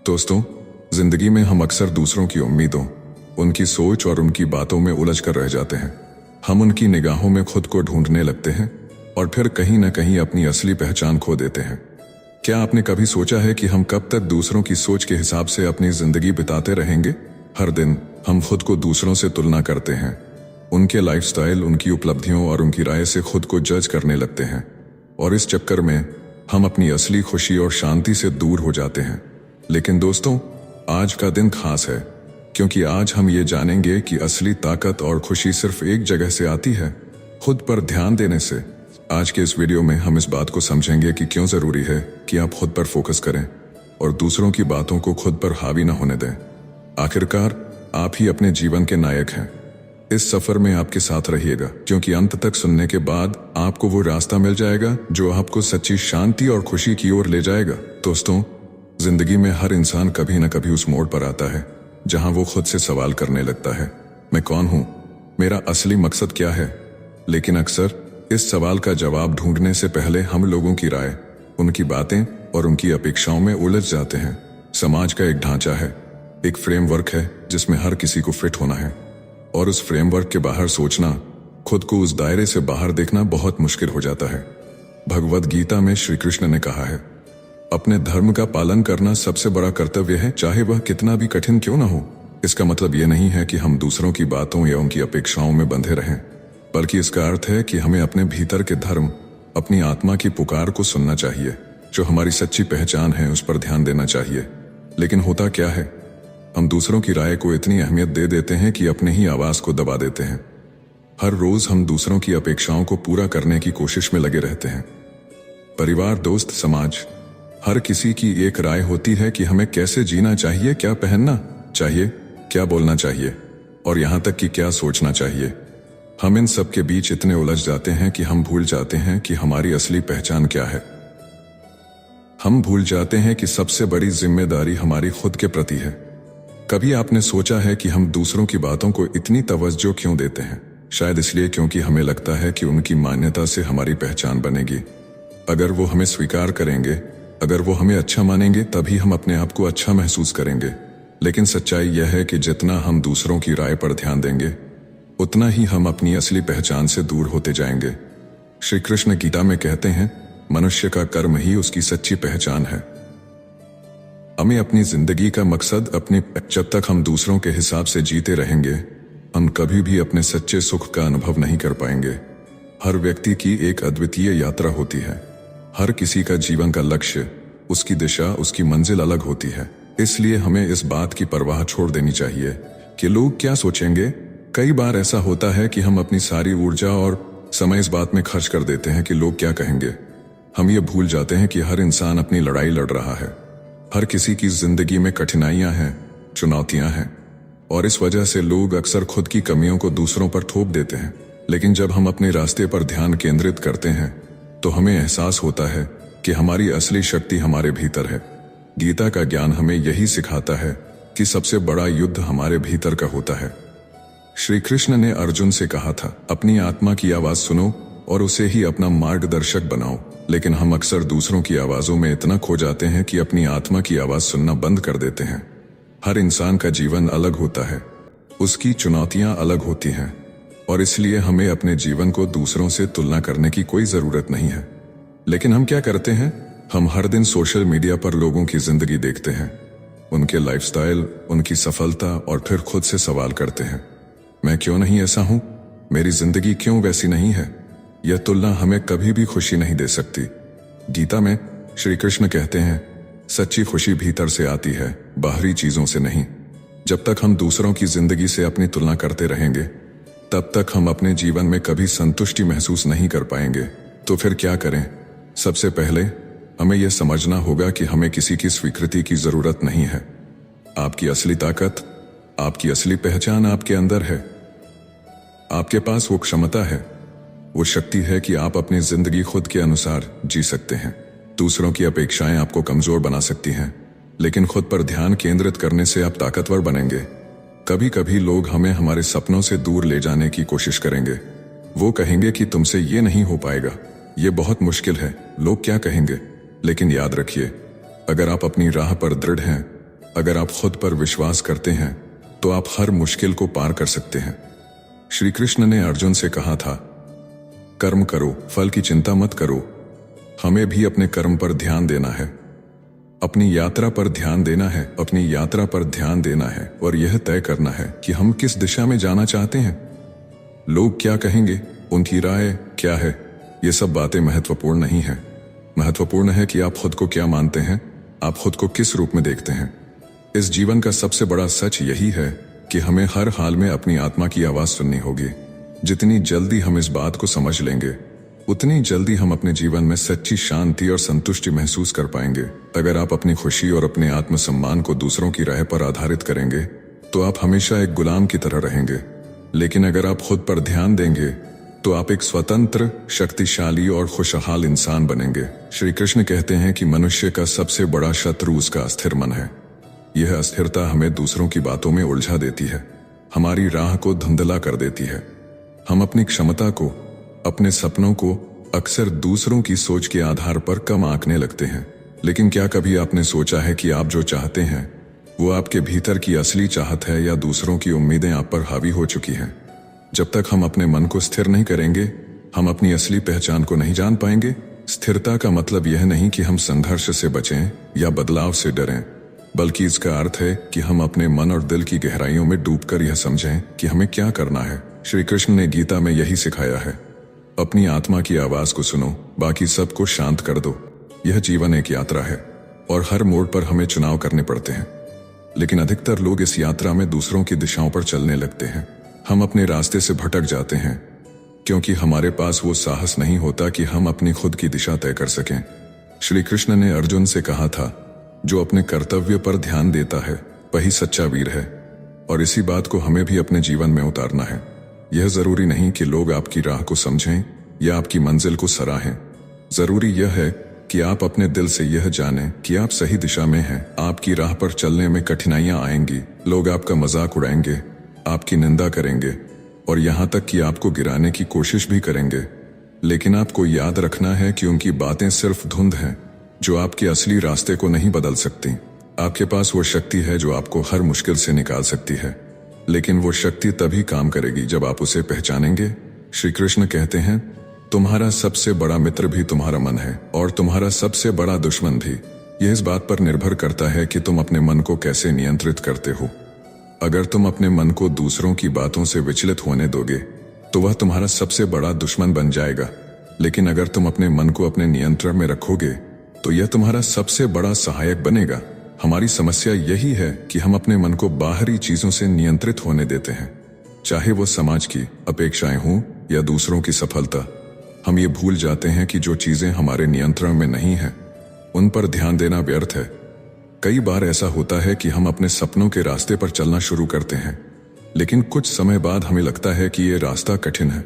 दोस्तों, जिंदगी में हम अक्सर दूसरों की उम्मीदों, उनकी सोच और उनकी बातों में उलझ कर रह जाते हैं। हम उनकी निगाहों में खुद को ढूंढने लगते हैं और फिर कहीं न कहीं अपनी असली पहचान खो देते हैं। क्या आपने कभी सोचा है कि हम कब तक दूसरों की सोच के हिसाब से अपनी जिंदगी बिताते रहेंगे? हर दिन हम खुद को दूसरों से तुलना करते हैं, उनके लाइफस्टाइल, उनकी उपलब्धियों और उनकी राय से खुद को जज करने लगते हैं और इस चक्कर में हम अपनी असली खुशी और शांति से दूर हो जाते हैं। लेकिन दोस्तों, आज का दिन खास है क्योंकि आज हम ये जानेंगे कि असली ताकत और खुशी सिर्फ एक जगह से आती है, खुद पर ध्यान देने से। आज के इस वीडियो में हम इस बात को समझेंगे कि क्यों जरूरी है कि आप खुद पर फोकस करें और दूसरों की बातों को खुद पर हावी न होने दें। आखिरकार आप ही अपने जीवन के नायक हैं। इस सफर में आपके साथ रहिएगा क्योंकि अंत तक सुनने के बाद आपको वो रास्ता मिल जाएगा जो आपको सच्ची शांति और खुशी की ओर ले जाएगा। दोस्तों, जिंदगी में हर इंसान कभी न कभी उस मोड़ पर आता है जहां वो खुद से सवाल करने लगता है, मैं कौन हूं, मेरा असली मकसद क्या है। लेकिन अक्सर इस सवाल का जवाब ढूंढने से पहले हम लोगों की राय, उनकी बातें और उनकी अपेक्षाओं में उलझ जाते हैं। समाज का एक ढांचा है, एक फ्रेमवर्क है जिसमें हर किसी को फिट होना है और उस फ्रेमवर्क के बाहर सोचना, खुद को उस दायरे से बाहर देखना बहुत मुश्किल हो जाता है। भगवद गीता में श्री कृष्ण ने कहा है, अपने धर्म का पालन करना सबसे बड़ा कर्तव्य है, चाहे वह कितना भी कठिन क्यों ना हो। इसका मतलब यह नहीं है कि हम दूसरों की बातों या उनकी अपेक्षाओं में बंधे रहें, बल्कि इसका अर्थ है कि हमें अपने भीतर के धर्म, अपनी आत्मा की पुकार को सुनना चाहिए। जो हमारी सच्ची पहचान है उस पर ध्यान देना चाहिए। लेकिन होता क्या है, हम दूसरों की राय को इतनी अहमियत दे देते हैं कि अपने ही आवाज को दबा देते हैं। हर रोज हम दूसरों की अपेक्षाओं को पूरा करने की कोशिश में लगे रहते हैं। परिवार, दोस्त, समाज, हर किसी की एक राय होती है कि हमें कैसे जीना चाहिए, क्या पहनना चाहिए, क्या बोलना चाहिए और यहां तक कि क्या सोचना चाहिए। हम इन सब के बीच इतने उलझ जाते हैं कि हम भूल जाते हैं कि हमारी असली पहचान क्या है। हम भूल जाते हैं कि सबसे बड़ी जिम्मेदारी हमारी खुद के प्रति है। कभी आपने सोचा है कि हम दूसरों की बातों को इतनी तवज्जो क्यों देते हैं? शायद इसलिए क्योंकि हमें लगता है कि उनकी मान्यता से हमारी पहचान बनेगी। अगर वो हमें स्वीकार करेंगे, अगर वो हमें अच्छा मानेंगे, तभी हम अपने आप को अच्छा महसूस करेंगे। लेकिन सच्चाई यह है कि जितना हम दूसरों की राय पर ध्यान देंगे, उतना ही हम अपनी असली पहचान से दूर होते जाएंगे। श्री कृष्ण गीता में कहते हैं, मनुष्य का कर्म ही उसकी सच्ची पहचान है। हमें अपनी जिंदगी का मकसद जब तक हम दूसरों के हिसाब से जीते रहेंगे, हम कभी भी अपने सच्चे सुख का अनुभव नहीं कर पाएंगे। हर व्यक्ति की एक अद्वितीय यात्रा होती है। हर किसी का जीवन का लक्ष्य, उसकी दिशा, उसकी मंजिल अलग होती है। इसलिए हमें इस बात की परवाह छोड़ देनी चाहिए कि लोग क्या सोचेंगे। कई बार ऐसा होता है कि हम अपनी सारी ऊर्जा और समय इस बात में खर्च कर देते हैं कि लोग क्या कहेंगे। हम ये भूल जाते हैं कि हर इंसान अपनी लड़ाई लड़ रहा है। हर किसी की जिंदगी में कठिनाइयां हैं, चुनौतियां हैं और इस वजह से लोग अक्सर खुद की कमियों को दूसरों पर थोप देते हैं। लेकिन जब हम अपने रास्ते पर ध्यान केंद्रित करते हैं तो हमें एहसास होता है कि हमारी असली शक्ति हमारे भीतर है। गीता का ज्ञान हमें यही सिखाता है कि सबसे बड़ा युद्ध हमारे भीतर का होता है। श्री कृष्ण ने अर्जुन से कहा था, अपनी आत्मा की आवाज सुनो और उसे ही अपना मार्गदर्शक बनाओ। लेकिन हम अक्सर दूसरों की आवाजों में इतना खो जाते हैं कि अपनी आत्मा की आवाज सुनना बंद कर देते हैं। हर इंसान का जीवन अलग होता है, उसकी चुनौतियां अलग होती हैं और इसलिए हमें अपने जीवन को दूसरों से तुलना करने की कोई जरूरत नहीं है। लेकिन हम क्या करते हैं, हम हर दिन सोशल मीडिया पर लोगों की जिंदगी देखते हैं, उनके लाइफस्टाइल, उनकी सफलता और फिर खुद से सवाल करते हैं, मैं क्यों नहीं ऐसा हूं, मेरी जिंदगी क्यों वैसी नहीं है। यह तुलना हमें कभी भी खुशी नहीं दे सकती। गीता में श्री कृष्ण कहते हैं, सच्ची खुशी भीतर से आती है, बाहरी चीजों से नहीं। जब तक हम दूसरों की जिंदगी से अपनी तुलना करते रहेंगे, तब तक हम अपने जीवन में कभी संतुष्टि महसूस नहीं कर पाएंगे। तो फिर क्या करें? सबसे पहले हमें यह समझना होगा कि हमें किसी की स्वीकृति की जरूरत नहीं है। आपकी असली ताकत, आपकी असली पहचान आपके अंदर है। आपके पास वो क्षमता है, वो शक्ति है कि आप अपनी जिंदगी खुद के अनुसार जी सकते हैं। दूसरों की अपेक्षाएं आपको कमजोर बना सकती हैं, लेकिन खुद पर ध्यान केंद्रित करने से आप ताकतवर बनेंगे। कभी कभी लोग हमें हमारे सपनों से दूर ले जाने की कोशिश करेंगे। वो कहेंगे कि तुमसे ये नहीं हो पाएगा, ये बहुत मुश्किल है, लोग क्या कहेंगे। लेकिन याद रखिए, अगर आप अपनी राह पर दृढ़ हैं अगर आप खुद पर विश्वास करते हैं तो आप हर मुश्किल को पार कर सकते हैं। श्री कृष्ण ने अर्जुन से कहा था, कर्म करो, फल की चिंता मत करो। हमें भी अपने कर्म पर ध्यान देना है, अपनी यात्रा पर ध्यान देना है, अपनी यात्रा पर ध्यान देना है और यह तय करना है कि हम किस दिशा में जाना चाहते हैं। लोग क्या कहेंगे, उनकी राय क्या है, ये सब बातें महत्वपूर्ण नहीं है। महत्वपूर्ण है कि आप खुद को क्या मानते हैं, आप खुद को किस रूप में देखते हैं। इस जीवन का सबसे बड़ा सच यही है कि हमें हर हाल में अपनी आत्मा की आवाज सुननी होगी। जितनी जल्दी हम इस बात को समझ लेंगे, उतनी जल्दी हम अपने जीवन में सच्ची शांति और संतुष्टि महसूस कर पाएंगे। अगर आप अपनी खुशी और अपने आत्मसम्मान को दूसरों की राय पर आधारित करेंगे तो आप हमेशा एक गुलाम की तरह रहेंगे। लेकिन अगर आप खुद पर ध्यान देंगे तो आप एक स्वतंत्र, शक्तिशाली और खुशहाल इंसान बनेंगे। श्री कृष्ण कहते हैं कि मनुष्य का सबसे बड़ा शत्रु उसका अस्थिर मन है। यह अस्थिरता हमें दूसरों की बातों में उलझा देती है, हमारी राह को धुंधला कर देती है। हम अपनी क्षमता को, अपने सपनों को अक्सर दूसरों की सोच के आधार पर कम आंकने लगते हैं। लेकिन क्या कभी आपने सोचा है कि आप जो चाहते हैं वो आपके भीतर की असली चाहत है या दूसरों की उम्मीदें आप पर हावी हो चुकी हैं? जब तक हम अपने मन को स्थिर नहीं करेंगे, हम अपनी असली पहचान को नहीं जान पाएंगे। स्थिरता का मतलब यह नहीं कि हम संघर्ष से बचें या बदलाव से डरें, बल्कि इसका अर्थ है कि हम अपने मन और दिल की गहराइयों में डूबकर यह समझें कि हमें क्या करना है। श्री कृष्ण ने गीता में यही सिखाया है, अपनी आत्मा की आवाज को सुनो, बाकी सबको शांत कर दो। यह जीवन एक यात्रा है और हर मोड़ पर हमें चुनाव करने पड़ते हैं। लेकिन अधिकतर लोग इस यात्रा में दूसरों की दिशाओं पर चलने लगते हैं। हम अपने रास्ते से भटक जाते हैं क्योंकि हमारे पास वो साहस नहीं होता कि हम अपनी खुद की दिशा तय कर सकें। श्री कृष्ण ने अर्जुन से कहा था, जो अपने कर्तव्य पर ध्यान देता है वही सच्चा वीर है। और इसी बात को हमें भी अपने जीवन में उतारना है। यह जरूरी नहीं कि लोग आपकी राह को समझें या आपकी मंजिल को सराहें। जरूरी यह है कि आप अपने दिल से यह जानें कि आप सही दिशा में हैं। आपकी राह पर चलने में कठिनाइयां आएंगी, लोग आपका मजाक उड़ाएंगे, आपकी निंदा करेंगे और यहां तक कि आपको गिराने की कोशिश भी करेंगे। लेकिन आपको याद रखना है कि उनकी बातें सिर्फ धुंध हैं जो आपके असली रास्ते को नहीं बदल सकती। आपके पास वो शक्ति है जो आपको हर मुश्किल से निकाल सकती है, लेकिन वो शक्ति तभी काम करेगी जब आप उसे पहचानेंगे। श्री कृष्ण कहते हैं, तुम्हारा सबसे बड़ा मित्र भी तुम्हारा मन है और तुम्हारा सबसे बड़ा दुश्मन भी। यह इस बात पर निर्भर करता है कि तुम अपने मन को कैसे नियंत्रित करते हो। अगर तुम अपने मन को दूसरों की बातों से विचलित होने दोगे तो वह तुम्हारा सबसे बड़ा दुश्मन बन जाएगा। लेकिन अगर तुम अपने मन को अपने नियंत्रण में रखोगे तो यह तुम्हारा सबसे बड़ा सहायक बनेगा। हमारी समस्या यही है कि हम अपने मन को बाहरी चीजों से नियंत्रित होने देते हैं, चाहे वो समाज की अपेक्षाएं हों या दूसरों की सफलता। हम ये भूल जाते हैं कि जो चीजें हमारे नियंत्रण में नहीं है उन पर ध्यान देना व्यर्थ है। कई बार ऐसा होता है कि हम अपने सपनों के रास्ते पर चलना शुरू करते हैं, लेकिन कुछ समय बाद हमें लगता है कि ये रास्ता कठिन है,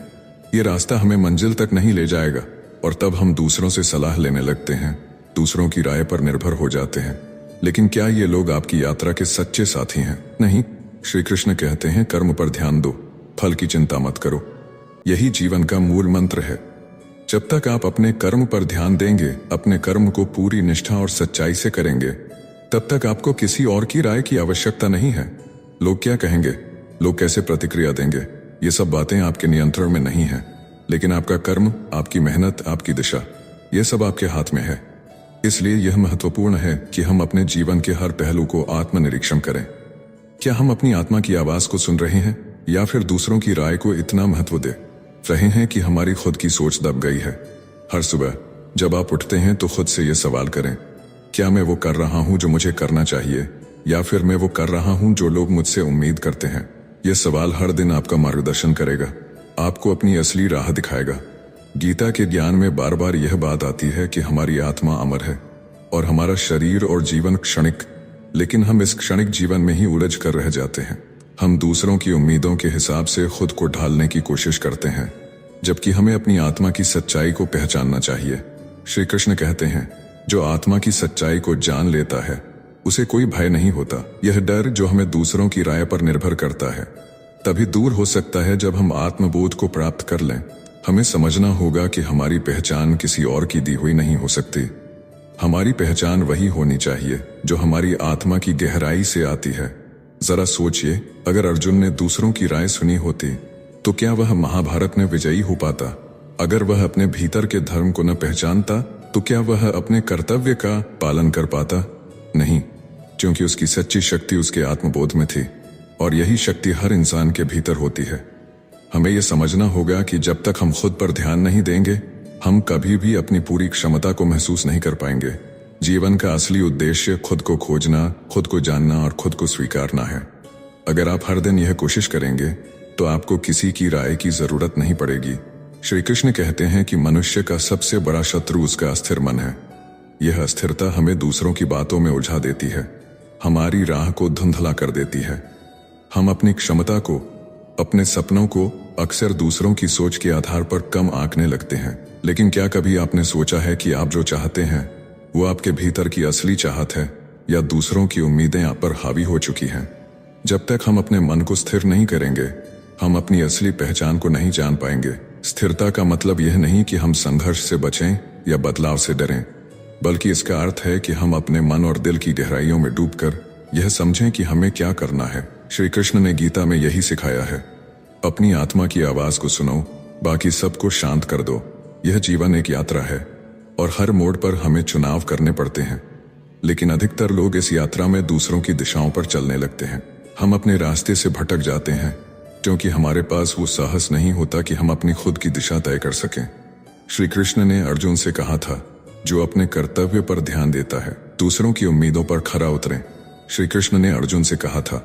ये रास्ता हमें मंजिल तक नहीं ले जाएगा। और तब हम दूसरों से सलाह लेने लगते हैं, दूसरों की राय पर निर्भर हो जाते हैं। लेकिन क्या ये लोग आपकी यात्रा के सच्चे साथी हैं? नहीं। श्री कृष्ण कहते हैं, कर्म पर ध्यान दो, फल की चिंता मत करो। यही जीवन का मूल मंत्र है। जब तक आप अपने कर्म पर ध्यान देंगे, अपने कर्म को पूरी निष्ठा और सच्चाई से करेंगे, तब तक आपको किसी और की राय की आवश्यकता नहीं है। लोग क्या कहेंगे, लोग कैसे प्रतिक्रिया देंगे, ये सब बातें आपके नियंत्रण में नहीं है। लेकिन आपका कर्म, आपकी मेहनत, आपकी दिशा, ये सब आपके हाथ में है। इसलिए यह महत्वपूर्ण है कि हम अपने जीवन के हर पहलू को आत्मनिरीक्षण करें। क्या हम अपनी आत्मा की आवाज को सुन रहे हैं या फिर दूसरों की राय को इतना महत्व दे रहे हैं कि हमारी खुद की सोच दब गई है? हर सुबह जब आप उठते हैं तो खुद से यह सवाल करें, क्या मैं वो कर रहा हूं जो मुझे करना चाहिए, या फिर मैं वो कर रहा हूं जो लोग मुझसे उम्मीद करते हैं? यह सवाल हर दिन आपका मार्गदर्शन करेगा, आपको अपनी असली राह दिखाएगा। गीता के ज्ञान में बार बार यह बात आती है कि हमारी आत्मा अमर है और हमारा शरीर और जीवन क्षणिक, लेकिन हम इस क्षणिक जीवन में ही उलझ कर रह जाते हैं। हम दूसरों की उम्मीदों के हिसाब से खुद को ढालने की कोशिश करते हैं, जबकि हमें अपनी आत्मा की सच्चाई को पहचानना चाहिए। श्री कृष्ण कहते हैं, जो आत्मा की सच्चाई को जान लेता है उसे कोई भय नहीं होता। यह डर जो हमें दूसरों की राय पर निर्भर करता है तभी दूर हो सकता है जब हम आत्मबोध को प्राप्त कर लें। हमें समझना होगा कि हमारी पहचान किसी और की दी हुई नहीं हो सकती। हमारी पहचान वही होनी चाहिए जो हमारी आत्मा की गहराई से आती है। जरा सोचिए, अगर अर्जुन ने दूसरों की राय सुनी होती तो क्या वह महाभारत में विजयी हो पाता? अगर वह अपने भीतर के धर्म को न पहचानता तो क्या वह अपने कर्तव्य का पालन कर पाता? नहीं, क्योंकि उसकी सच्ची शक्ति उसके आत्मबोध में थी, और यही शक्ति हर इंसान के भीतर होती है। हमें यह समझना होगा कि जब तक हम खुद पर ध्यान नहीं देंगे, हम कभी भी अपनी पूरी क्षमता को महसूस नहीं कर पाएंगे। जीवन का असली उद्देश्य खुद को खोजना, खुद को जानना और खुद को स्वीकारना है। अगर आप हर दिन यह कोशिश करेंगे तो आपको किसी की राय की जरूरत नहीं पड़ेगी। श्री कृष्ण कहते हैं कि मनुष्य का सबसे बड़ा शत्रु उसका अस्थिर मन है। यह अस्थिरता हमें दूसरों की बातों में उलझा देती है, हमारी राह को धुंधला कर देती है। हम अपनी क्षमता को, अपने सपनों को अक्सर दूसरों की सोच के आधार पर कम आंकने लगते हैं। लेकिन क्या कभी आपने सोचा है कि आप जो चाहते हैं वो आपके भीतर की असली चाहत है, या दूसरों की उम्मीदें आप पर हावी हो चुकी हैं? जब तक हम अपने मन को स्थिर नहीं करेंगे, हम अपनी असली पहचान को नहीं जान पाएंगे। स्थिरता का मतलब यह नहीं कि हम संघर्ष से बचें या बदलाव से डरें, बल्कि इसका अर्थ है कि हम अपने मन और दिल की गहराइयों में डूबकर यह समझें कि हमें क्या करना है। श्री कृष्ण ने गीता में यही सिखाया है, अपनी आत्मा की आवाज को सुनो, बाकी सबको शांत कर दो। यह जीवन एक यात्रा है और हर मोड़ पर हमें चुनाव करने पड़ते हैं, लेकिन अधिकतर लोग इस यात्रा में दूसरों की दिशाओं पर चलने लगते हैं। हम अपने रास्ते से भटक जाते हैं क्योंकि हमारे पास वो साहस नहीं होता कि हम अपनी खुद की दिशा तय कर सकें। श्री कृष्ण ने अर्जुन से कहा था, जो अपने कर्तव्य पर ध्यान देता है दूसरों की उम्मीदों पर खरा उतरे। श्री कृष्ण ने अर्जुन से कहा था,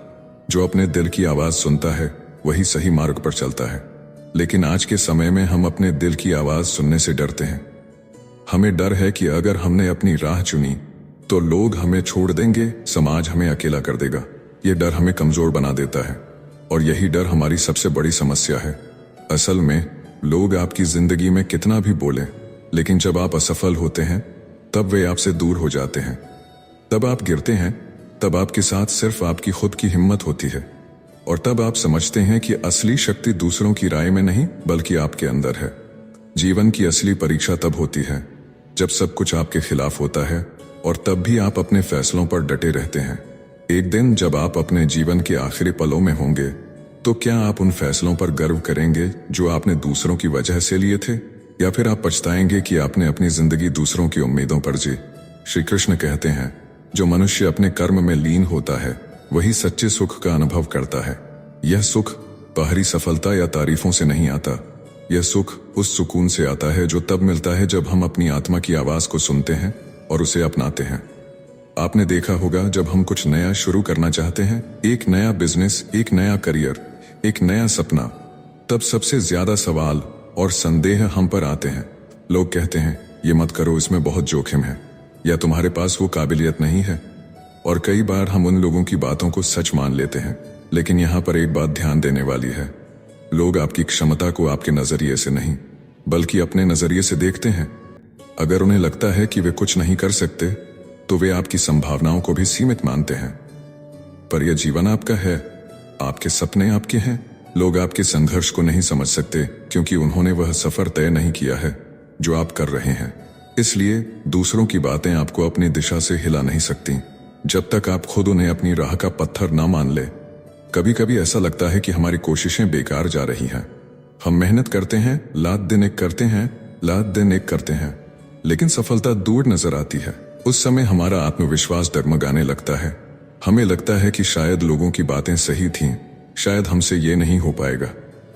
जो अपने दिल की आवाज सुनता है वही सही मार्ग पर चलता है। लेकिन आज के समय में हम अपने दिल की आवाज सुनने से डरते हैं। हमें डर है कि अगर हमने अपनी राह चुनी तो लोग हमें छोड़ देंगे, समाज हमें अकेला कर देगा। ये डर हमें कमजोर बना देता है, और यही डर हमारी सबसे बड़ी समस्या है। असल में लोग आपकी जिंदगी में कितना भी बोलें, लेकिन जब आप असफल होते हैं तब वे आपसे दूर हो जाते हैं। तब आप गिरते हैं, तब आपके साथ सिर्फ आपकी खुद की हिम्मत होती है, और तब आप समझते हैं कि असली शक्ति दूसरों की राय में नहीं बल्कि आपके अंदर है। जीवन की असली परीक्षा तब होती है जब सब कुछ आपके खिलाफ होता है, और तब भी आप अपने फैसलों पर डटे रहते हैं। एक दिन जब आप अपने जीवन के आखिरी पलों में होंगे तो क्या आप उन फैसलों पर गर्व करेंगे जो आपने दूसरों की वजह से लिए थे, या फिर आप पछताएंगे कि आपने अपनी जिंदगी दूसरों की उम्मीदों पर जी? श्री कृष्ण कहते हैं, जो मनुष्य अपने कर्म में लीन होता है वही सच्चे सुख का अनुभव करता है। यह सुख बाहरी सफलता या तारीफों से नहीं आता। यह सुख उस सुकून से आता है जो तब मिलता है जब हम अपनी आत्मा की आवाज को सुनते हैं और उसे अपनाते हैं। आपने देखा होगा, जब हम कुछ नया शुरू करना चाहते हैं, एक नया बिजनेस, एक नया करियर, एक नया सपना, तब सबसे ज्यादा सवाल और संदेह हम पर आते हैं। लोग कहते हैं, ये मत करो, इसमें बहुत जोखिम है, या तुम्हारे पास वो काबिलियत नहीं है। और कई बार हम उन लोगों की बातों को सच मान लेते हैं। लेकिन यहाँ पर एक बात ध्यान देने वाली है, लोग आपकी क्षमता को आपके नजरिए से नहीं बल्कि अपने नजरिए से देखते हैं। अगर उन्हें लगता है कि वे कुछ नहीं कर सकते तो वे आपकी संभावनाओं को भी सीमित मानते हैं। पर यह जीवन आपका है, आपके सपने आपके हैं। लोग आपके संघर्ष को नहीं समझ सकते क्योंकि उन्होंने वह सफर तय नहीं किया है जो आप कर रहे हैं। इसलिए दूसरों की बातें आपको अपनी दिशा से हिला नहीं सकती जब तक आप खुद उन्हें अपनी राह का पत्थर ना मान ले। कभी कभी ऐसा लगता है कि हमारी कोशिशें बेकार जा रही हैं। हम मेहनत करते हैं, रात दिन एक करते हैं, रात दिन एक करते हैं, लेकिन सफलता दूर नजर आती है। उस समय हमारा आत्मविश्वास डगमगाने लगता है। हमें लगता है कि शायद लोगों की बातें सही थीं, शायद हमसे ये नहीं हो पाएगा।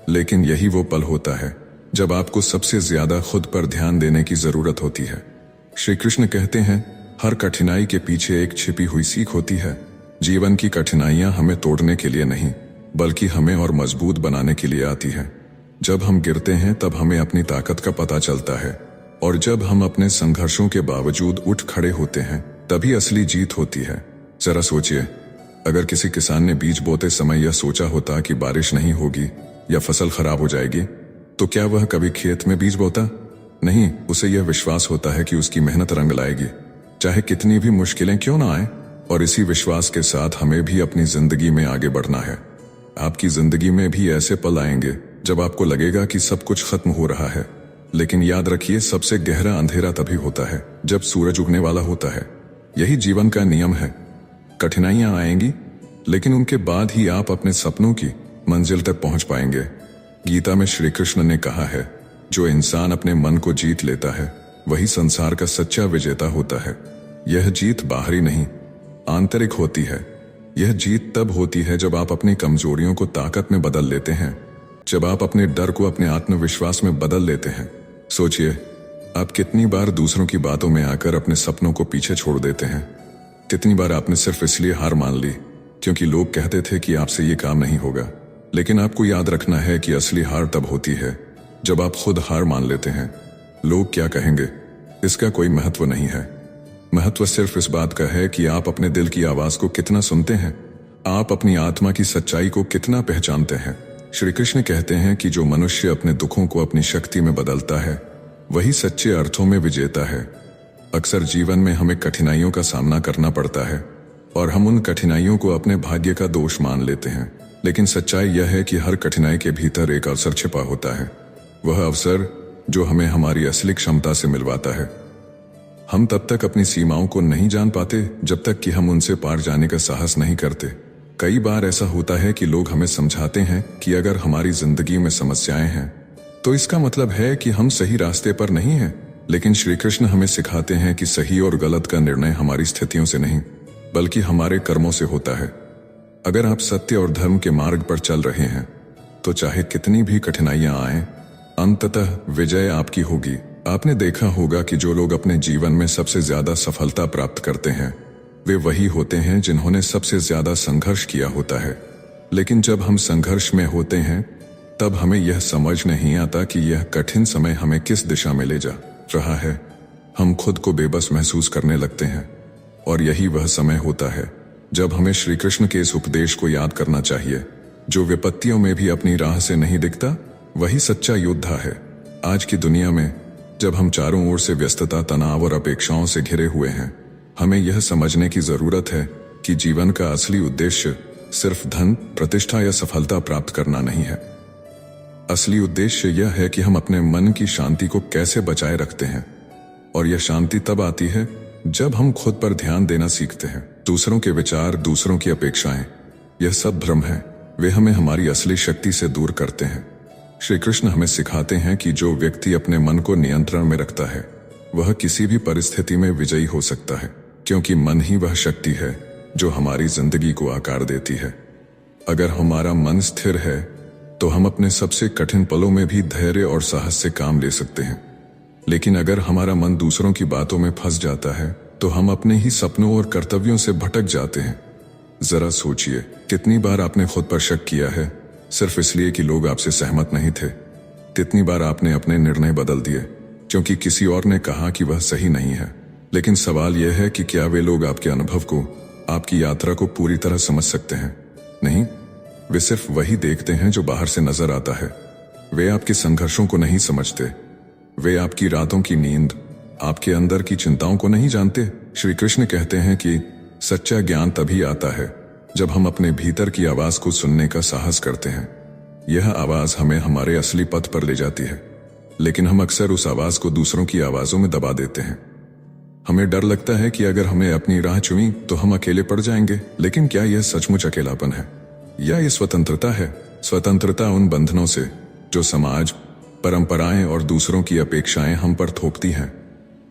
लेकिन यही वो पल होता है जब आपको सबसे ज्यादा खुद पर ध्यान देने की जरूरत होती है। श्री कृष्ण कहते हैं, हर कठिनाई के पीछे एक छिपी हुई सीख होती है। जीवन की कठिनाइयां हमें तोड़ने के लिए नहीं बल्कि हमें और मजबूत बनाने के लिए आती है। जब हम गिरते हैं तब हमें अपनी ताकत का पता चलता है, और जब हम अपने संघर्षों के बावजूद उठ खड़े होते हैं तभी असली जीत होती है। जरा सोचिए, अगर किसी किसान ने बीज बोते समय यह सोचा होता कि बारिश नहीं होगी या फसल खराब हो जाएगी, तो क्या वह कभी खेत में बीज बोता? नहीं, उसे यह विश्वास होता है कि उसकी मेहनत रंग लाएगी, चाहे कितनी भी मुश्किलें क्यों ना आए। और इसी विश्वास के साथ हमें भी अपनी जिंदगी में आगे बढ़ना है। आपकी जिंदगी में भी ऐसे पल आएंगे जब आपको लगेगा कि सब कुछ खत्म हो रहा है, लेकिन याद रखिए, सबसे गहरा अंधेरा तभी होता है जब सूरज उगने वाला होता है। यही जीवन का नियम है। कठिनाइयां आएंगी, लेकिन उनके बाद ही आप अपने सपनों की मंजिल तक पहुंच पाएंगे। गीता में श्री कृष्ण ने कहा है, जो इंसान अपने मन को जीत लेता है वही संसार का सच्चा विजेता होता है। यह जीत बाहरी नहीं, आंतरिक होती है। यह जीत तब होती है जब आप अपनी कमजोरियों को ताकत में बदल लेते हैं, जब आप अपने डर को अपने आत्मविश्वास में बदल लेते हैं। सोचिए, आप कितनी बार दूसरों की बातों में आकर अपने सपनों को पीछे छोड़ देते हैं। कितनी बार आपने सिर्फ इसलिए हार मान ली क्योंकि लोग कहते थे कि आपसे ये काम नहीं होगा। लेकिन आपको याद रखना है कि असली हार तब होती है जब आप खुद हार मान लेते हैं। लोग क्या कहेंगे, इसका कोई महत्व नहीं है। महत्व सिर्फ इस बात का है कि आप अपने दिल की आवाज को कितना सुनते हैं, आप अपनी आत्मा की सच्चाई को कितना पहचानते हैं। श्री कृष्ण कहते हैं कि जो मनुष्य अपने दुखों को अपनी शक्ति में बदलता है वही सच्चे अर्थों में विजेता है। अक्सर जीवन में हमें कठिनाइयों का सामना करना पड़ता है और हम उन कठिनाइयों को अपने भाग्य का दोष मान लेते हैं। लेकिन सच्चाई यह है कि हर कठिनाई के भीतर एक अवसर छिपा होता है। वह अवसर जो हमें हमारी असली क्षमता से मिलवाता है। हम तब तक अपनी सीमाओं को नहीं जान पाते जब तक कि हम उनसे पार जाने का साहस नहीं करते। कई बार ऐसा होता है कि लोग हमें समझाते हैं कि अगर हमारी जिंदगी में समस्याएं हैं तो इसका मतलब है कि हम सही रास्ते पर नहीं हैं। लेकिन श्री कृष्ण हमें सिखाते हैं कि सही और गलत का निर्णय हमारी स्थितियों से नहीं बल्कि हमारे कर्मों से होता है। अगर आप सत्य और धर्म के मार्ग पर चल रहे हैं तो चाहे कितनी भी कठिनाइयां आएं, अंततः विजय आपकी होगी। आपने देखा होगा कि जो लोग अपने जीवन में सबसे ज्यादा सफलता प्राप्त करते हैं वे वही होते हैं जिन्होंने सबसे ज्यादा संघर्ष किया होता है। लेकिन जब हम संघर्ष में होते हैं तब हमें यह समझ नहीं आता कि यह कठिन समय हमें किस दिशा में ले जा रहा है। हम खुद को बेबस महसूस करने लगते हैं और यही वह समय होता है जब हमें श्री कृष्ण के इस उपदेश को याद करना चाहिए, जो विपत्तियों में भी अपनी राह से नहीं दिखता वही सच्चा योद्धा है। आज की दुनिया में जब हम चारों ओर से व्यस्तता, तनाव और अपेक्षाओं से घिरे हुए हैं, हमें यह समझने की जरूरत है कि जीवन का असली उद्देश्य सिर्फ धन, प्रतिष्ठा या सफलता प्राप्त करना नहीं है। असली उद्देश्य यह है कि हम अपने मन की शांति को कैसे बचाए रखते हैं। और यह शांति तब आती है जब हम खुद पर ध्यान देना सीखते हैं। दूसरों के विचार, दूसरों की अपेक्षाएं, यह सब भ्रम है। वे हमें हमारी असली शक्ति से दूर करते हैं। श्री कृष्ण हमें सिखाते हैं कि जो व्यक्ति अपने मन को नियंत्रण में रखता है वह किसी भी परिस्थिति में विजयी हो सकता है, क्योंकि मन ही वह शक्ति है जो हमारी जिंदगी को आकार देती है। अगर हमारा मन स्थिर है तो हम अपने सबसे कठिन पलों में भी धैर्य और साहस से काम ले सकते हैं। लेकिन अगर हमारा मन दूसरों की बातों में फंस जाता है तो हम अपने ही सपनों और कर्तव्यों से भटक जाते हैं। जरा सोचिए, कितनी बार आपने खुद पर शक किया है सिर्फ इसलिए कि लोग आपसे सहमत नहीं थे। कितनी बार आपने अपने निर्णय बदल दिए क्योंकि किसी और ने कहा कि वह सही नहीं है। लेकिन सवाल यह है कि क्या वे लोग आपके अनुभव को, आपकी यात्रा को पूरी तरह समझ सकते हैं? नहीं, वे सिर्फ वही देखते हैं जो बाहर से नजर आता है। वे आपके संघर्षों को नहीं समझते। वे आपकी रातों की नींद, आपके अंदर की चिंताओं को नहीं जानते। श्री कृष्ण कहते हैं कि सच्चा ज्ञान तभी आता है जब हम अपने भीतर की आवाज को सुनने का साहस करते हैं। यह आवाज हमें हमारे असली पथ पर ले जाती है, लेकिन हम अक्सर उस आवाज को दूसरों की आवाजों में दबा देते हैं। हमें डर लगता है कि अगर हमने अपनी राह चुनी तो हम अकेले पड़ जाएंगे। लेकिन क्या यह सचमुच अकेलापन है या ये स्वतंत्रता है? स्वतंत्रता उन बंधनों से जो समाज, परंपराएं और दूसरों की अपेक्षाएं हम पर थोपती हैं।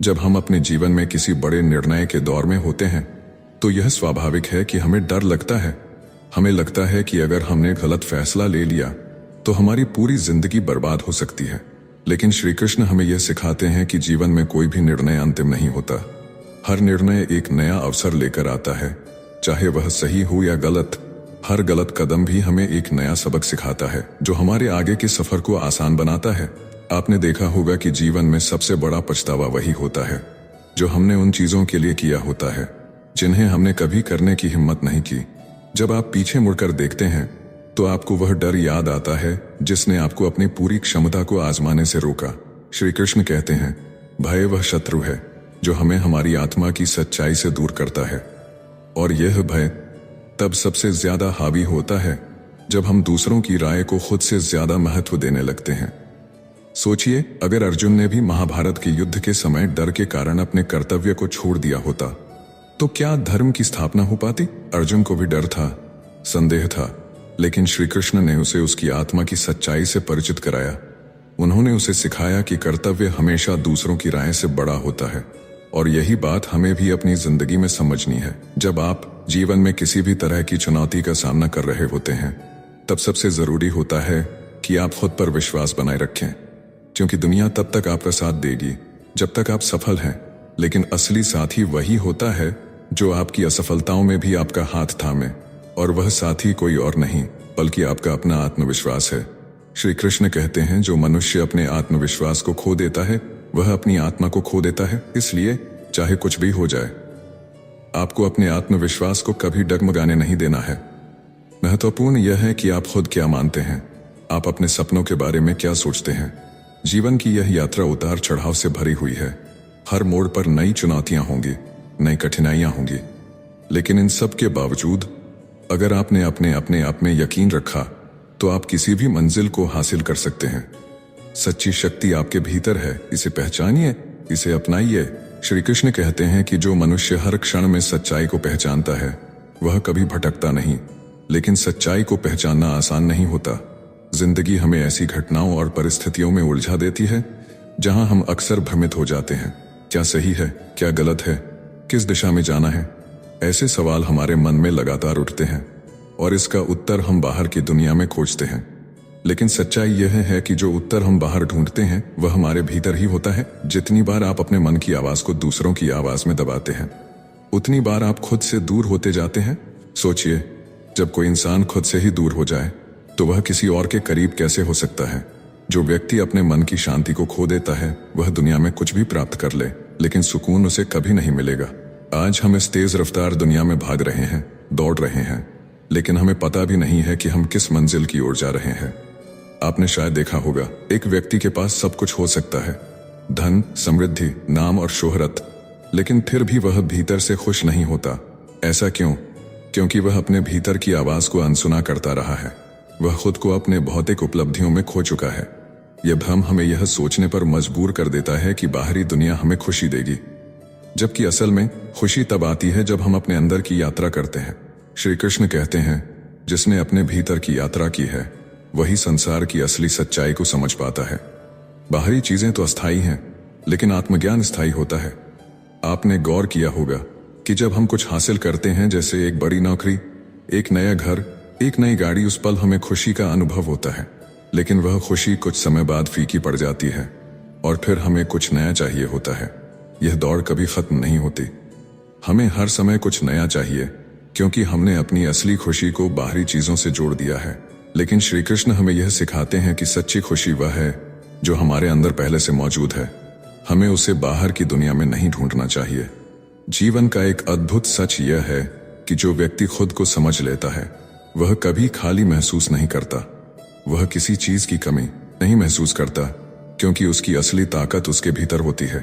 जब हम अपने जीवन में किसी बड़े निर्णय के दौर में होते हैं तो यह स्वाभाविक है कि हमें डर लगता है। हमें लगता है कि अगर हमने गलत फैसला ले लिया तो हमारी पूरी जिंदगी बर्बाद हो सकती है। लेकिन श्री कृष्ण हमें यह सिखाते हैं कि जीवन में कोई भी निर्णय अंतिम नहीं होता। हर निर्णय एक नया अवसर लेकर आता है, चाहे वह सही हो या गलत। हर गलत कदम भी हमें एक नया सबक सिखाता है जो हमारे आगे के सफर को आसान बनाता है। आपने देखा होगा कि जीवन में सबसे बड़ा पछतावा वही होता है जो हमने उन चीजों के लिए किया होता है जिन्हें हमने कभी करने की हिम्मत नहीं की। जब आप पीछे मुड़कर देखते हैं तो आपको वह डर याद आता है जिसने आपको अपनी पूरी क्षमता को आजमाने से रोका। श्री कृष्ण कहते हैं, भय वह शत्रु है जो हमें हमारी आत्मा की सच्चाई से दूर करता है। और यह भय तब सबसे ज्यादा हावी होता है जब हम दूसरों की राय को खुद से ज्यादा महत्व देने लगते हैं। सोचिए, अगर अर्जुन ने भी महाभारत के युद्ध के समय डर के कारण अपने कर्तव्य को छोड़ दिया होता तो क्या धर्म की स्थापना हो पाती? अर्जुन को भी डर था, संदेह था, लेकिन श्री कृष्ण ने उसे उसकी आत्मा की सच्चाई से परिचित कराया। उन्होंने उसे सिखाया कि कर्तव्य हमेशा दूसरों की राय से बड़ा होता है, और यही बात हमें भी अपनी जिंदगी में समझनी है। जब आप जीवन में किसी भी तरह की चुनौती का सामना कर रहे होते हैं, तब सबसे जरूरी होता है कि आप खुद पर विश्वास बनाए रखें, क्योंकि दुनिया तब तक आपका साथ देगी जब तक आप सफल हैं, लेकिन असली साथी वही होता है जो आपकी असफलताओं में भी आपका हाथ थामे, और वह साथी कोई और नहीं बल्कि आपका अपना आत्मविश्वास है। श्री कृष्ण कहते हैं, जो मनुष्य अपने आत्मविश्वास को खो देता है वह अपनी आत्मा को खो देता है। इसलिए चाहे कुछ भी हो जाए, आपको अपने आत्मविश्वास को कभी डगमगाने नहीं देना है। महत्वपूर्ण यह है कि आप खुद क्या मानते हैं, आप अपने सपनों के बारे में क्या सोचते हैं। जीवन की यह यात्रा उतार चढ़ाव से भरी हुई है। हर मोड़ पर नई चुनौतियां होंगी, नई कठिनाइयां होंगी, लेकिन इन सब के बावजूद अगर आपने अपने आप में यकीन रखा तो आप किसी भी मंजिल को हासिल कर सकते हैं। सच्ची शक्ति आपके भीतर है, इसे पहचानिए, इसे अपनाइए। श्री कृष्ण कहते हैं कि जो मनुष्य हर क्षण में सच्चाई को पहचानता है वह कभी भटकता नहीं, लेकिन सच्चाई को पहचानना आसान नहीं होता। जिंदगी हमें ऐसी घटनाओं और परिस्थितियों में उलझा देती है जहां हम अक्सर भ्रमित हो जाते हैं। क्या सही है, क्या गलत है, किस दिशा में जाना है, ऐसे सवाल हमारे मन में लगातार उठते हैं और इसका उत्तर हम बाहर की दुनिया में खोजते हैं। लेकिन सच्चाई यह है कि जो उत्तर हम बाहर ढूंढते हैं वह हमारे भीतर ही होता है। जितनी बार आप अपने मन की आवाज को दूसरों की आवाज में दबाते हैं, उतनी बार आप खुद से दूर होते जाते हैं। सोचिए, जब कोई इंसान खुद से ही दूर हो जाए तो वह किसी और के करीब कैसे हो सकता है। जो व्यक्ति अपने मन की शांति को खो देता है वह दुनिया में कुछ भी प्राप्त कर ले, लेकिन सुकून उसे कभी नहीं मिलेगा। आज हम इस तेज रफ्तार दुनिया में भाग रहे हैं, दौड़ रहे हैं, लेकिन हमें पता भी नहीं है कि हम किस मंजिल की ओर जा रहे हैं। आपने शायद देखा होगा, एक व्यक्ति के पास सब कुछ हो सकता है, धन, समृद्धि, नाम और शोहरत, लेकिन फिर भी वह भीतर से खुश नहीं होता। ऐसा क्यों? क्योंकि वह अपने भीतर की आवाज को अनसुना करता रहा है। वह खुद को अपने भौतिक उपलब्धियों में खो चुका है। यह भ्रम हमें यह सोचने पर मजबूर कर देता है कि बाहरी दुनिया हमें खुशी देगी, जबकि असल में खुशी तब आती है जब हम अपने अंदर की यात्रा करते हैं। श्री कृष्ण कहते हैं, जिसने अपने भीतर की यात्रा की है वही संसार की असली सच्चाई को समझ पाता है। बाहरी चीजें तो अस्थायी हैं, लेकिन आत्मज्ञान स्थायी होता है। आपने गौर किया होगा कि जब हम कुछ हासिल करते हैं, जैसे एक बड़ी नौकरी, एक नया घर, एक नई गाड़ी, उस पल हमें खुशी का अनुभव होता है, लेकिन वह खुशी कुछ समय बाद फीकी पड़ जाती है और फिर हमें कुछ नया चाहिए होता है। यह दौड़ कभी खत्म नहीं होती। हमें हर समय कुछ नया चाहिए, क्योंकि हमने अपनी असली खुशी को बाहरी चीजों से जोड़ दिया है। लेकिन श्री कृष्ण हमें यह सिखाते हैं कि सच्ची खुशी वह है जो हमारे अंदर पहले से मौजूद है। हमें उसे बाहर की दुनिया में नहीं ढूंढना चाहिए। जीवन का एक अद्भुत सच यह है कि जो व्यक्ति खुद को समझ लेता है वह कभी खाली महसूस नहीं करता। वह किसी चीज की कमी नहीं महसूस करता, क्योंकि उसकी असली ताकत उसके भीतर होती है।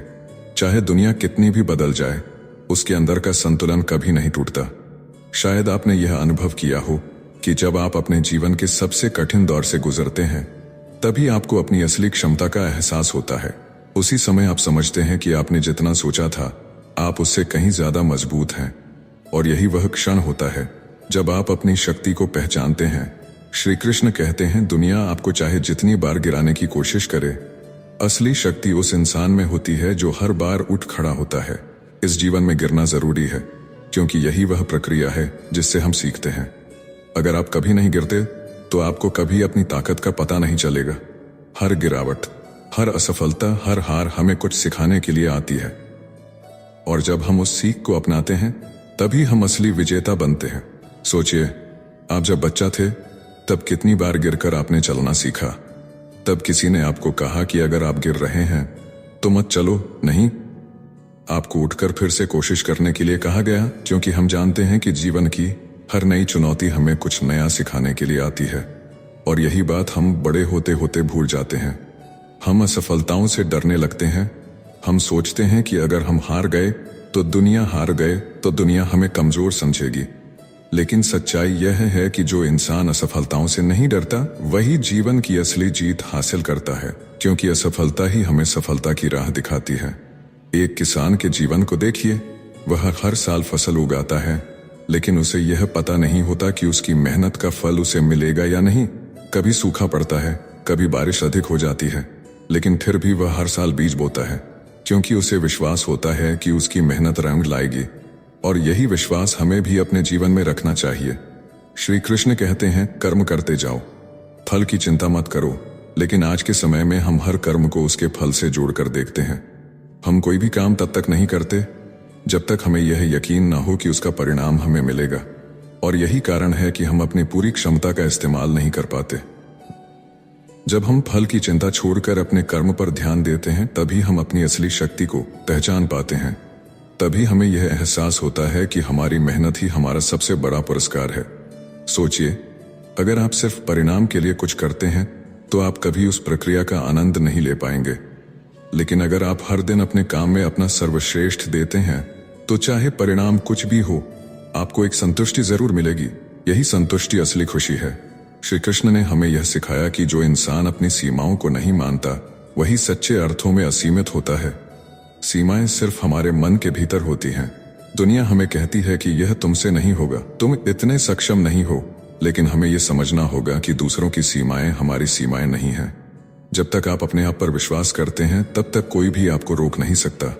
चाहे दुनिया कितनी भी बदल जाए, उसके अंदर का संतुलन कभी नहीं टूटता। शायद आपने यह अनुभव किया हो कि जब आप अपने जीवन के सबसे कठिन दौर से गुजरते हैं, तभी आपको अपनी असली क्षमता का एहसास होता है। उसी समय आप समझते हैं कि आपने जितना सोचा था आप उससे कहीं ज्यादा मजबूत हैं, और यही वह क्षण होता है जब आप अपनी शक्ति को पहचानते हैं। श्री कृष्ण कहते हैं, दुनिया आपको चाहे जितनी बार गिराने की कोशिश करे, असली शक्ति उस इंसान में होती है जो हर बार उठ खड़ा होता है। इस जीवन में गिरना जरूरी है, क्योंकि यही वह प्रक्रिया है जिससे हम सीखते हैं। अगर आप कभी नहीं गिरते तो आपको कभी अपनी ताकत का पता नहीं चलेगा। हर गिरावट, हर असफलता, हर हार हमें कुछ सिखाने के लिए आती है, और जब हम उस सीख को अपनाते हैं तभी हम असली विजेता बनते हैं। सोचिए, आप जब बच्चा थे तब कितनी बार गिरकर आपने चलना सीखा। तब किसी ने आपको कहा कि अगर आप गिर रहे हैं तो मत चलो, नहीं, आपको उठकर फिर से कोशिश करने के लिए कहा गया, क्योंकि हम जानते हैं कि जीवन की हर नई चुनौती हमें कुछ नया सिखाने के लिए आती है। और यही बात हम बड़े होते होते भूल जाते हैं। हम असफलताओं से डरने लगते हैं। हम सोचते हैं कि अगर हम हार गए तो दुनिया हार गए तो दुनिया हमें कमजोर समझेगी। लेकिन सच्चाई यह है कि जो इंसान असफलताओं से नहीं डरता वही जीवन की असली जीत हासिल करता है, क्योंकि असफलता ही हमें सफलता की राह दिखाती है। एक किसान के जीवन को देखिए, वह हर साल फसल उगाता है, लेकिन उसे यह पता नहीं होता कि उसकी मेहनत का फल उसे मिलेगा या नहीं। कभी सूखा पड़ता है, कभी बारिश अधिक हो जाती है, लेकिन फिर भी वह हर साल बीज बोता है, क्योंकि उसे विश्वास होता है कि उसकी मेहनत रंग लाएगी। और यही विश्वास हमें भी अपने जीवन में रखना चाहिए। श्री कृष्ण कहते हैं, कर्म करते जाओ, फल की चिंता मत करो। लेकिन आज के समय में हम हर कर्म को उसके फल से जोड़कर देखते हैं। हम कोई भी काम तब तक नहीं करते जब तक हमें यह यकीन ना हो कि उसका परिणाम हमें मिलेगा। और यही कारण है कि हम अपनी पूरी क्षमता का इस्तेमाल नहीं कर पाते। जब हम फल की चिंता छोड़कर अपने कर्म पर ध्यान देते हैं, तभी हम अपनी असली शक्ति को पहचान पाते हैं। तभी हमें यह एहसास होता है कि हमारी मेहनत ही हमारा सबसे बड़ा पुरस्कार है। सोचिए, अगर आप सिर्फ परिणाम के लिए कुछ करते हैं तो आप कभी उस प्रक्रिया का आनंद नहीं ले पाएंगे। लेकिन अगर आप हर दिन अपने काम में अपना सर्वश्रेष्ठ देते हैं तो चाहे परिणाम कुछ भी हो, आपको एक संतुष्टि जरूर मिलेगी। यही संतुष्टि असली खुशी है। श्री कृष्ण ने हमें यह सिखाया कि जो इंसान अपनी सीमाओं को नहीं मानता वही सच्चे अर्थों में असीमित होता है। सीमाएं सिर्फ हमारे मन के भीतर होती हैं। दुनिया हमें कहती है कि यह तुमसे नहीं होगा, तुम इतने सक्षम नहीं हो, लेकिन हमें यह समझना होगा कि दूसरों की सीमाएं हमारी सीमाएं नहीं हैं। जब तक आप अपने आप पर विश्वास करते हैं तब तक कोई भी आपको रोक नहीं सकता।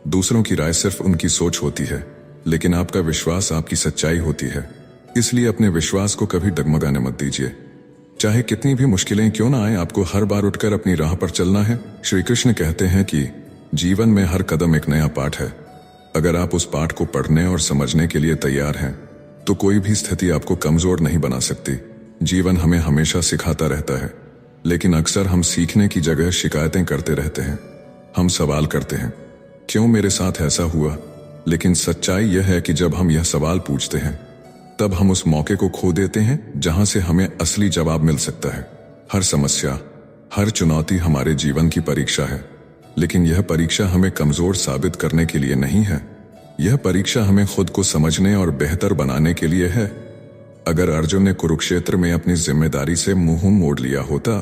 दूसरों की राय सिर्फ उनकी सोच होती है, लेकिन आपका विश्वास आपकी सच्चाई होती है। इसलिए अपने विश्वास को कभी डगमगाने मत दीजिए। चाहे कितनी भी मुश्किलें क्यों ना आए, आपको हर बार उठकर अपनी राह पर चलना है। श्री कृष्ण कहते हैं कि जीवन में हर कदम एक नया पाठ है। अगर आप उस पाठ को पढ़ने और समझने के लिए तैयार हैं तो कोई भी स्थिति आपको कमजोर नहीं बना सकती। जीवन हमें हमेशा सिखाता रहता है, लेकिन अक्सर हम सीखने की जगह शिकायतें करते रहते हैं। हम सवाल करते हैं, क्यों मेरे साथ ऐसा हुआ? लेकिन सच्चाई यह है कि जब हम यह सवाल पूछते हैं तब हम उस मौके को खो देते हैं जहां से हमें असली जवाब मिल सकता है। हर समस्या, हर चुनौती हमारे जीवन की परीक्षा है, लेकिन यह परीक्षा हमें कमजोर साबित करने के लिए नहीं है। यह परीक्षा हमें खुद को समझने और बेहतर बनाने के लिए है। अगर अर्जुन ने कुरुक्षेत्र में अपनी जिम्मेदारी से मुंह मोड़ लिया होता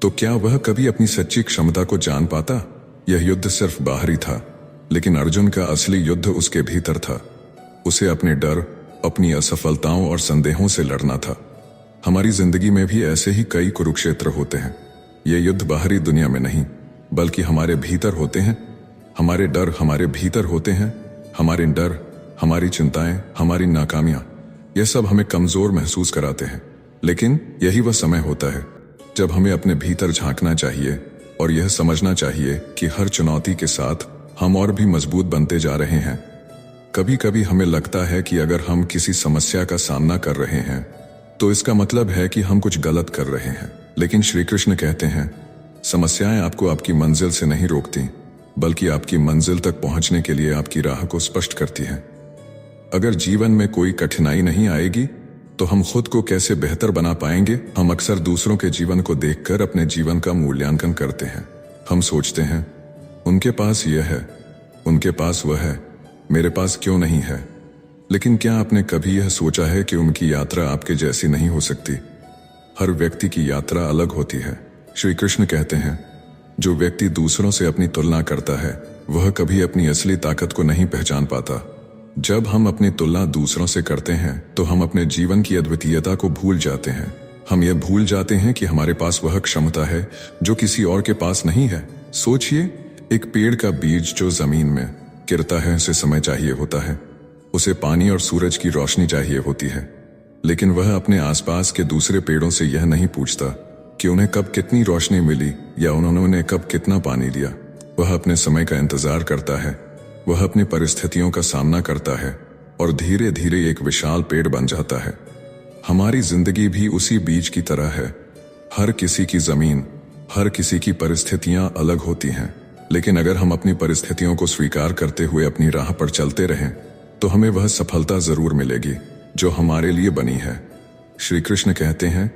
तो क्या वह कभी अपनी सच्ची क्षमता को जान पाता? यह युद्ध सिर्फ बाहरी था, लेकिन अर्जुन का असली युद्ध उसके भीतर था। उसे अपने डर, अपनी असफलताओं और संदेहों से लड़ना था। हमारी जिंदगी में भी ऐसे ही कई कुरुक्षेत्र होते हैं। ये युद्ध बाहरी दुनिया में नहीं, बल्कि हमारे भीतर होते हैं। हमारे डर हमारे भीतर होते हैं। हमारे डर, हमारी चिंताएं, हमारी नाकामियां, यह सब हमें कमजोर महसूस कराते हैं। लेकिन यही वह समय होता है जब हमें अपने भीतर झांकना चाहिए और यह समझना चाहिए कि हर चुनौती के साथ हम और भी मजबूत बनते जा रहे हैं। कभी कभी हमें लगता है कि अगर हम किसी समस्या का सामना कर रहे हैं तो इसका मतलब है कि हम कुछ गलत कर रहे हैं। लेकिन श्री कृष्ण कहते हैं, समस्याएं आपको आपकी मंजिल से नहीं रोकती, बल्कि आपकी मंजिल तक पहुंचने के लिए आपकी राह को स्पष्ट करती हैं। अगर जीवन में कोई कठिनाई नहीं आएगी तो हम खुद को कैसे बेहतर बना पाएंगे? हम अक्सर दूसरों के जीवन को देखकर अपने जीवन का मूल्यांकन करते हैं। हम सोचते हैं, उनके पास यह है, उनके पास वह है, मेरे पास क्यों नहीं है? लेकिन क्या आपने कभी यह सोचा है कि उनकी यात्रा आपके जैसी नहीं हो सकती? हर व्यक्ति की यात्रा अलग होती है। श्री कृष्ण कहते हैं, जो व्यक्ति दूसरों से अपनी तुलना करता है वह कभी अपनी असली ताकत को नहीं पहचान पाता। जब हम अपनी तुलना दूसरों से करते हैं तो हम अपने जीवन की अद्वितीयता को भूल जाते हैं। हम यह भूल जाते हैं कि हमारे पास वह क्षमता है जो किसी और के पास नहीं है। सोचिए, एक पेड़ का बीज जो जमीन में गिरता है उसे समय चाहिए होता है, उसे पानी और सूरज की रोशनी चाहिए होती है, लेकिन वह अपने आसपास के दूसरे पेड़ों से यह नहीं पूछता कि उन्हें कब कितनी रोशनी मिली या उन्होंने कब कितना पानी लिया। वह अपने समय का इंतजार करता है, वह अपनी परिस्थितियों का सामना करता है और धीरे धीरे एक विशाल पेड़ बन जाता है। हमारी जिंदगी भी उसी बीज की तरह है। हर किसी की जमीन, हर किसी की परिस्थितियां अलग होती हैं, लेकिन अगर हम अपनी परिस्थितियों को स्वीकार करते हुए अपनी राह पर चलते रहें तो हमें वह सफलता जरूर मिलेगी जो हमारे लिए बनी है। श्री कृष्ण कहते हैं,